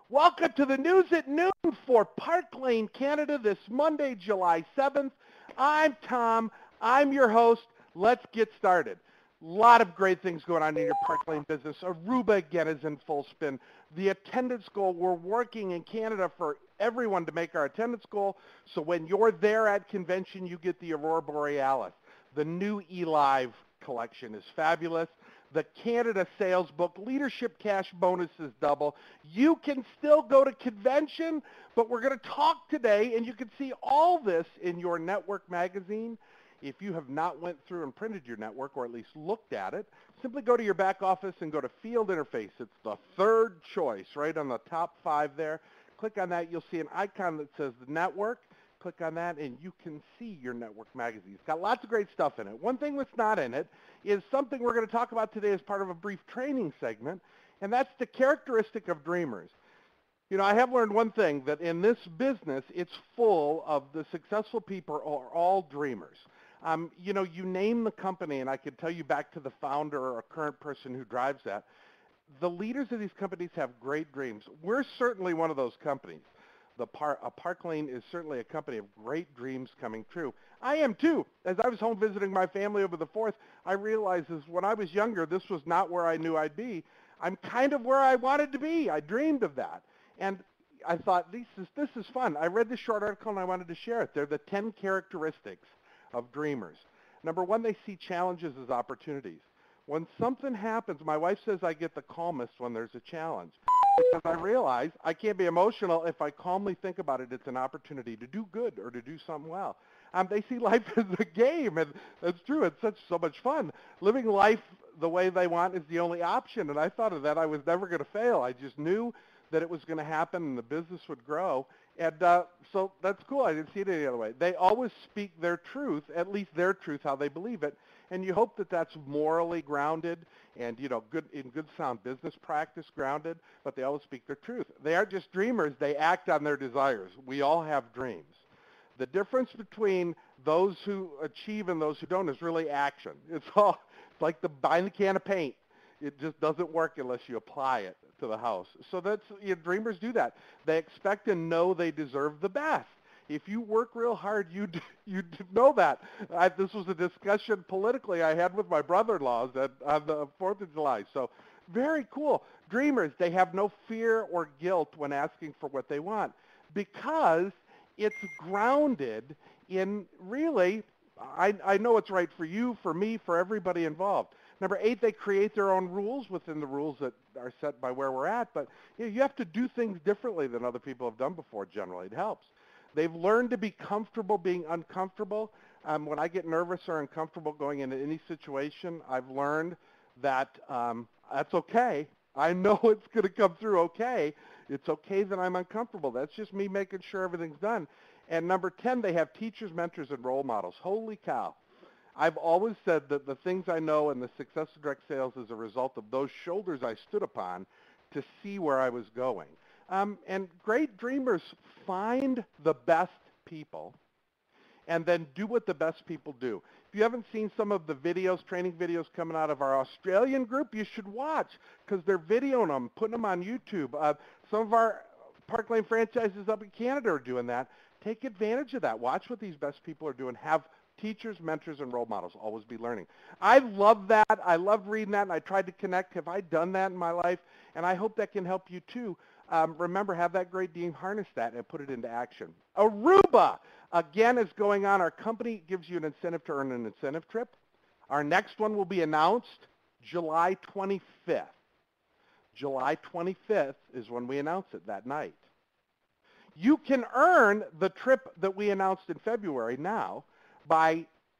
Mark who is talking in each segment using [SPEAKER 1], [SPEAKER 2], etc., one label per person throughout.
[SPEAKER 1] Welcome to the News at Noon for Park Lane, Canada, this Monday, July 7th. I'm Tom. I'm your host. Let's get started. A lot of great things going on in your Park Lane business. Aruba, again, is in full spin. The attendance goal, we're working in Canada for everyone to make our attendance goal, so when you're there at convention, you get the Aurora Borealis. The new eLive collection is fabulous. The Canada sales book, leadership cash bonus is double. You can still go to convention, but we're going to talk today, and you can see all this in your network magazine. If you have not went through and printed your network, or at least looked at it, simply go to your back office and go to Field Interface. It's the third choice right on the top 5 there. Click on that. You'll see an icon that says the network. Click on that, and you can see your network magazine. It's got lots of great stuff in it. One thing that's not in it is something we're going to talk about today as part of a brief training segment, and that's the characteristic of dreamers. You know, I have learned one thing, that in this business, it's full of the successful people are all dreamers. You know, you name the company, and I could tell you back to the founder or a current person who drives that. The leaders of these companies have great dreams. We're certainly one of those companies. Park Lane is certainly a company of great dreams coming true. I am too. As I was home visiting my family over the 4th, I realized when I was younger, this was not where I knew I'd be. I'm kind of where I wanted to be. I dreamed of that. And I thought, this is fun. I read this short article and I wanted to share it. They're the 10 characteristics of dreamers. Number 1, they see challenges as opportunities. When something happens, my wife says I get the calmest when there's a challenge. Because I realize I can't be emotional. If I calmly think about it, it's an opportunity to do good or to do something well. They see life as a game, and that's true. It's so much fun. Living life the way they want is the only option, and I thought of that. I was never going to fail. I just knew that it was going to happen and the business would grow, and so that's cool. I didn't see it any other way. They always speak their truth, at least their truth, how they believe it, and you hope that that's morally grounded and, you know, in good sound business practice grounded, but they always speak their truth. They aren't just dreamers. They act on their desires. We all have dreams. The difference between those who achieve and those who don't is really action. It's like buying the can of paint. It just doesn't work unless you apply it to the house. So dreamers do that. They expect and know they deserve the best. If you work real hard, you know that. This was a discussion politically I had with my brother-in-laws on the 4th of July. So very cool. Dreamers, they have no fear or guilt when asking for what they want because it's grounded in really, I know what's right for you, for me, for everybody involved. Number 8, they create their own rules within the rules that are set by where we're at. But you have to do things differently than other people have done before generally. It helps. They've learned to be comfortable being uncomfortable. When I get nervous or uncomfortable going into any situation, I've learned that that's okay. I know it's going to come through okay. It's okay that I'm uncomfortable. That's just me making sure everything's done. And number 10, they have teachers, mentors, and role models. Holy cow. I've always said that the things I know and the success of direct sales is a result of those shoulders I stood upon to see where I was going. And great dreamers find the best people and then do what the best people do. If you haven't seen some of the videos, training videos coming out of our Australian group, you should watch because they're videoing them, putting them on YouTube. Some of our Park Lane franchises up in Canada are doing that. Take advantage of that. Watch what these best people are doing. Have teachers, mentors, and role models. Always be learning. I love that. I love reading that, and I tried to connect. Have I done that in my life? And I hope that can help you too. Remember, have that great team, harness that, and put it into action. Aruba, again, is going on. Our company gives you an incentive to earn an incentive trip. Our next one will be announced July 25th. July 25th is when we announce it, that night. You can earn the trip that we announced in February now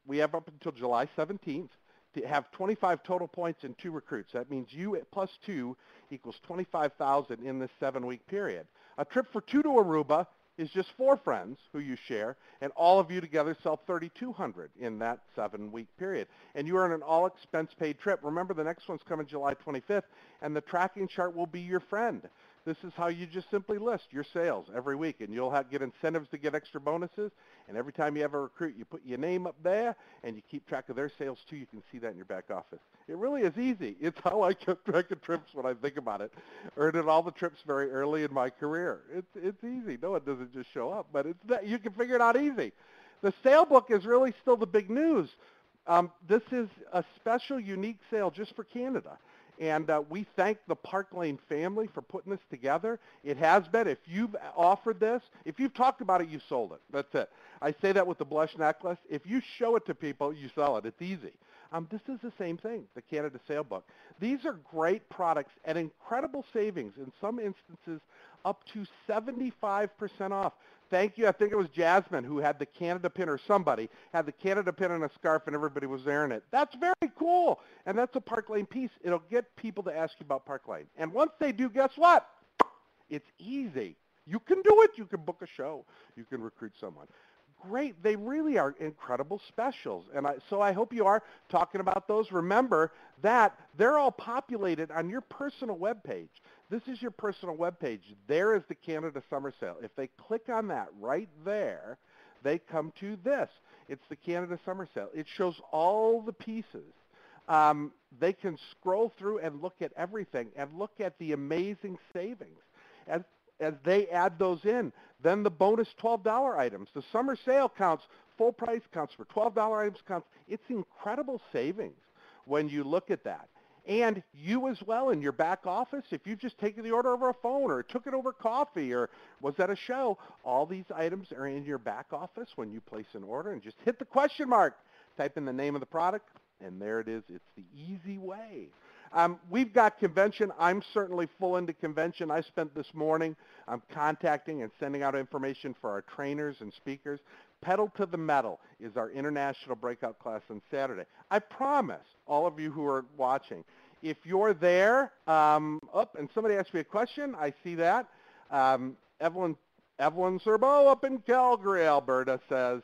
[SPEAKER 1] we have up until July 17th to have 25 total points and 2 recruits. That means you plus 2 equals 25,000 in this 7-week period. A trip for 2 to Aruba is just 4 friends who you share, and all of you together sell 3,200 in that 7-week period. And you earn an all-expense-paid trip. Remember, the next one's coming July 25th, and the tracking chart will be your friend This is how you just simply list your sales every week, and you'll get incentives to get extra bonuses. And every time you have a recruit, you put your name up there, and you keep track of their sales too. You can see that in your back office. It really is easy. It's how I kept track of trips when I think about it. Earning all the trips very early in my career. It's easy. No, it doesn't just show up, but it's that you can figure it out easy. The sale book is really still the big news. This is a special, unique sale just for Canada. And we thank the Park Lane family for putting this together. It has been. If you've offered this, if you've talked about it, you sold it. That's it. I say that with the blush necklace. If you show it to people, you sell it. It's easy. This is the same thing, the Canada Sale Book. These are great products at incredible savings, in some instances up to 75% off. Thank you. I think it was Jasmine who had the Canada pin, or somebody had the Canada pin and a scarf, and everybody was wearing it. That's very cool, and that's a Park Lane piece. It'll get people to ask you about Park Lane. And once they do, guess what? It's easy. You can do it. You can book a show. You can recruit someone. Great. They really are incredible specials. And so I hope you are talking about those. Remember that they're all populated on your personal webpage. This is your personal webpage. There is the Canada Summer Sale. If they click on that right there, they come to this. It's the Canada Summer Sale. It shows all the pieces. They can scroll through and look at everything and look at the amazing savings. As they add those in, then the bonus $12 items. The summer sale counts, full price counts for $12 items counts. It's incredible savings when you look at that. And you as well in your back office, if you've just taken the order over a phone or took it over coffee or was at a show, all these items are in your back office when you place an order, and just hit the question mark, type in the name of the product, and there it is. It's the easy way. We've got convention. I'm certainly full into convention. I spent this morning contacting and sending out information for our trainers and speakers. Pedal to the Metal is our international breakout class on Saturday. I promise all of you who are watching, if you're there, and somebody asked me a question. I see that. Evelyn Serbo up in Calgary, Alberta says,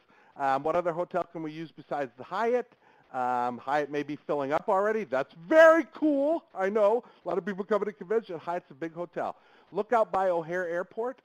[SPEAKER 1] what other hotel can we use besides the Hyatt? Hyatt may be filling up already. That's very cool. I know. A lot of people coming to convention. Hyatt's a big hotel. Look out by O'Hare Airport,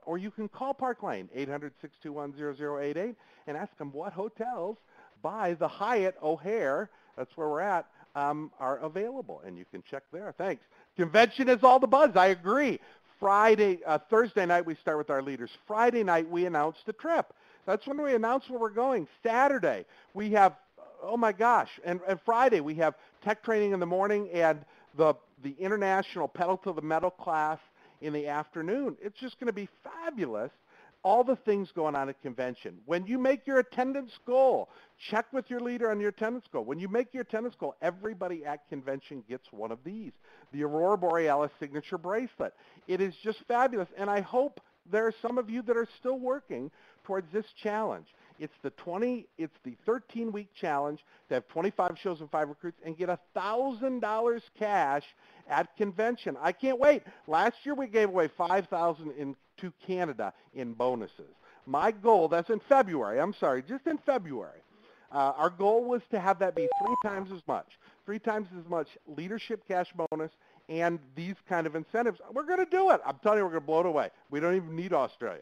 [SPEAKER 1] or you can call Park Lane, 800-621-0088, and ask them what hotels by the Hyatt O'Hare, that's where we're at, are available, and you can check there. Thanks. Convention is all the buzz. I agree. Thursday night, we start with our leaders. Friday night, we announce the trip. That's when we announce where we're going. Saturday, we have, oh my gosh, and Friday, we have tech training in the morning and the international Pedal to the Metal class in the afternoon. It's just going to be fabulous. All the things going on at convention. When you make your attendance goal, check with your leader on your attendance goal. When you make your attendance goal, everybody at convention gets one of these, the Aurora Borealis signature bracelet. It is just fabulous, and I hope there are some of you that are still working towards this challenge. It's the 13-week challenge to have 25 shows and 5 recruits and get $1,000 cash at convention. I can't wait. Last year we gave away $5,000 to Canada in bonuses. My goal, that's in February, I'm sorry, just in February. Our goal was to have that be 3 times as much leadership cash bonus and these kind of incentives. We're going to do it. I'm telling you, we're going to blow it away. We don't even need Australia.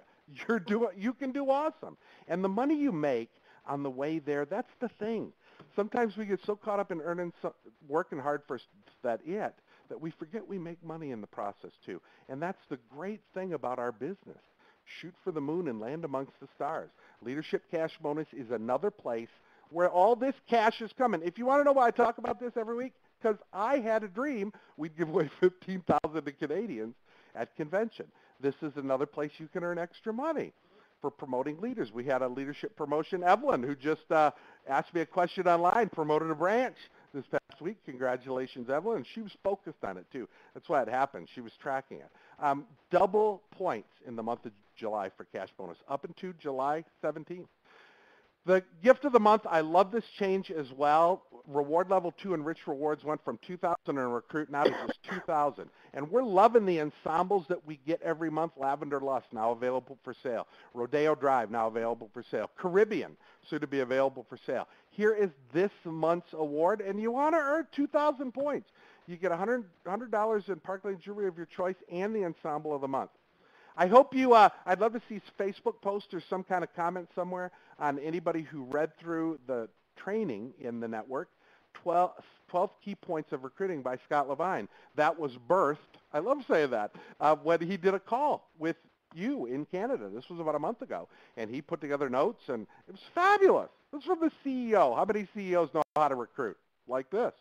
[SPEAKER 1] You can do awesome. And the money you make on the way there, that's the thing. Sometimes we get so caught up in working hard for that we forget we make money in the process too. And that's the great thing about our business. Shoot for the moon and land amongst the stars. Leadership Cash Bonus is another place where all this cash is coming. If you want to know why I talk about this every week, because I had a dream we'd give away $15,000 to Canadians at convention. This is another place you can earn extra money for promoting leaders. We had a leadership promotion. Evelyn, who just asked me a question online, promoted a branch this past week. Congratulations, Evelyn. She was focused on it, too. That's why it happened. She was tracking it. Double points in the month of July for cash bonus, up into July 17th. The gift of the month, I love this change as well. Reward level 2 and Rich Rewards went from $2,000 in a recruit now to just $2,000. And we're loving the ensembles that we get every month. Lavender Lust, now available for sale. Rodeo Drive, now available for sale. Caribbean, soon to be available for sale. Here is this month's award, and you want to earn 2,000 points. You get $100 in Park Lane jewelry of your choice and the ensemble of the month. I hope you, I'd love to see Facebook post or some kind of comment somewhere on anybody who read through the training in the network, 12 Key Points of Recruiting by Scott Levine. That was birthed, I love saying that, when he did a call with you in Canada. This was about a month ago. And he put together notes, and it was fabulous. This was from the CEO. How many CEOs know how to recruit like this?